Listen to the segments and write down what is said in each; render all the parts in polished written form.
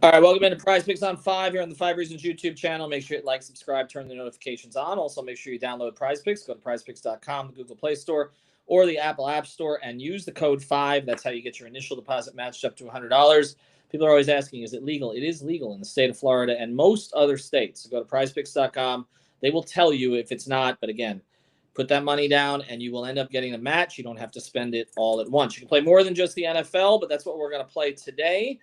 All right, welcome into PrizePicks on 5 here on the 5 Reasons YouTube channel. Make sure you like, subscribe, turn the notifications on. Also, make sure you download PrizePicks. Go to PrizePicks.com, the Google Play Store, or the Apple App Store, and use the code 5. That's how you get your initial deposit matched up to $100. People are always asking, is it legal? It is legal in the state of Florida and most other states. So go to PrizePicks.com. They will tell you if it's not, but again, put that money down and you will end up getting a match. You don't have to spend it all at once. You can play more than just the NFL, but that's what we're going to play today.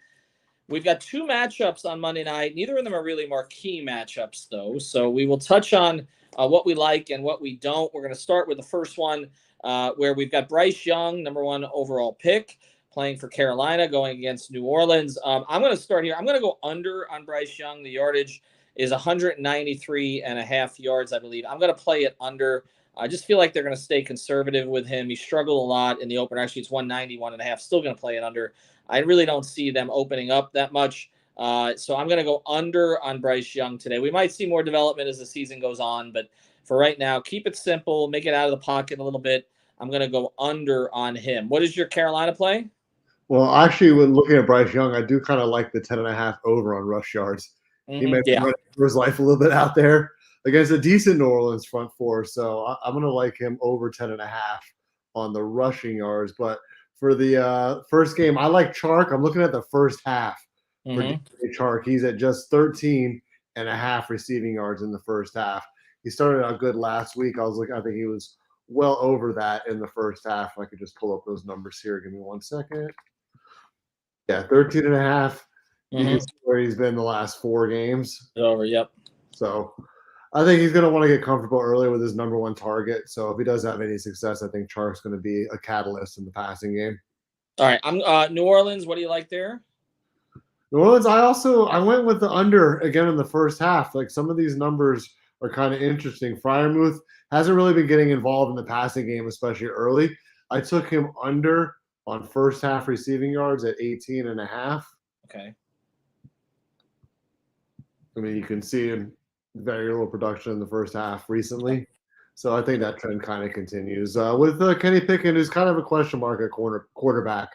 We've got two matchups on Monday night. Neither of them are really marquee matchups, though. So we will touch on what we like and what we don't. We're going to start with the first one where we've got Bryce Young, number 1 overall pick, playing for Carolina, going against New Orleans. I'm going to start here. I'm going to go under on Bryce Young. The yardage is 193.5 yards, I believe. I'm going to play it under. I just feel like they're going to stay conservative with him. He struggled a lot in the opener. Actually, it's 191.5. Still going to play it under. I really don't see them opening up that much. So I'm going to go under on Bryce Young today. We might see more development as the season goes on, but for right now, keep it simple. Make it out of the pocket a little bit. I'm going to go under on him. What is your Carolina play? Well, actually, when looking at Bryce Young, I do kind of like the 10.5 over on rush yards. He may be running for his life a little bit out there against a decent New Orleans front four. So I'm going to like him over 10.5 on the rushing yards. But for the first game, I like Chark. I'm looking at the first half for Chark. He's at just 13.5 receiving yards in the first half. He started out good last week. I think he was well over that in the first half. If I could just pull up those numbers here. Give me 1 second. Yeah, 13.5. You can see where he's been the last 4 games. Over, yep. So I think he's going to want to get comfortable early with his number 1 target. So if he does have any success, I think Chark's going to be a catalyst in the passing game. All right, I'm New Orleans. What do you like there? New Orleans, I went with the under again in the first half. Like some of these numbers are kind of interesting. Freiermuth hasn't really been getting involved in the passing game, especially early. I took him under on first half receiving yards at 18.5. Okay. I mean, you can see in very little production in the first half recently. So I think that trend kind of continues. With Kenny Pickett, who's kind of a question mark at quarterback,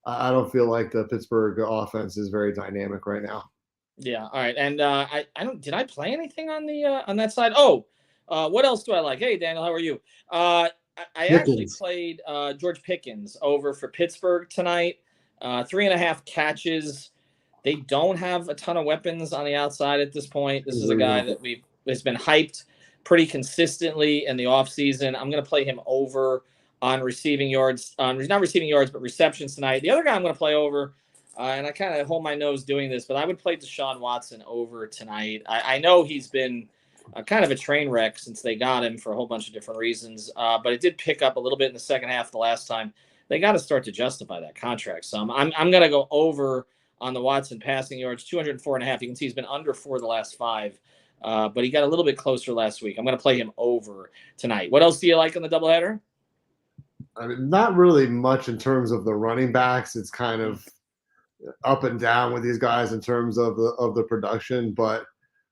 I don't feel like the Pittsburgh offense is very dynamic right now. Yeah. All right. And I don't. Did I play anything on the on that side? Oh, what else do I like? Hey, Daniel, how are you? I actually played George Pickens over for Pittsburgh tonight. 3.5 catches. They don't have a ton of weapons on the outside at this point. This is a guy that has been hyped pretty consistently in the offseason. I'm going to play him over on receiving yards, not receiving yards, but receptions tonight. The other guy I'm going to play over, and I kind of hold my nose doing this, but I would play Deshaun Watson over tonight. I know he's been kind of a train wreck since they got him for a whole bunch of different reasons, but it did pick up a little bit in the second half the last time. They got to start to justify that contract. So I'm going to go over on the Watson passing yards, 204.5. You can see he's been under 4 the last 5, but he got a little bit closer last week. I'm going to play him over tonight. What else do you like on the doubleheader? I mean, not really much in terms of the running backs. It's kind of up and down with these guys in terms of the production. But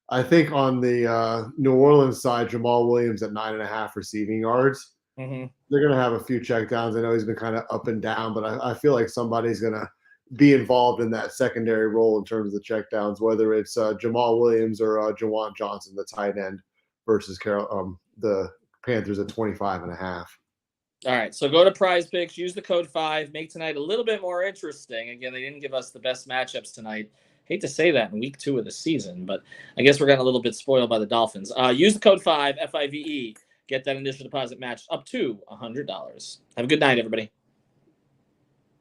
I think on the New Orleans side, Jamal Williams at 9.5 receiving yards. They're going to have a few checkdowns. I know he's been kind of up and down, but I feel like somebody's going to be involved in that secondary role in terms of the checkdowns, whether it's Jamal Williams or Jawan Johnson, the tight end, versus the Panthers at 25.5. All right, so go to PrizePicks, use the code 5, make tonight a little bit more interesting. Again, they didn't give us the best matchups tonight. Hate to say that in week 2 of the season, but I guess we're getting a little bit spoiled by the Dolphins. Use the code 5, FIVE, get that initial deposit matched up to $100. Have a good night, everybody.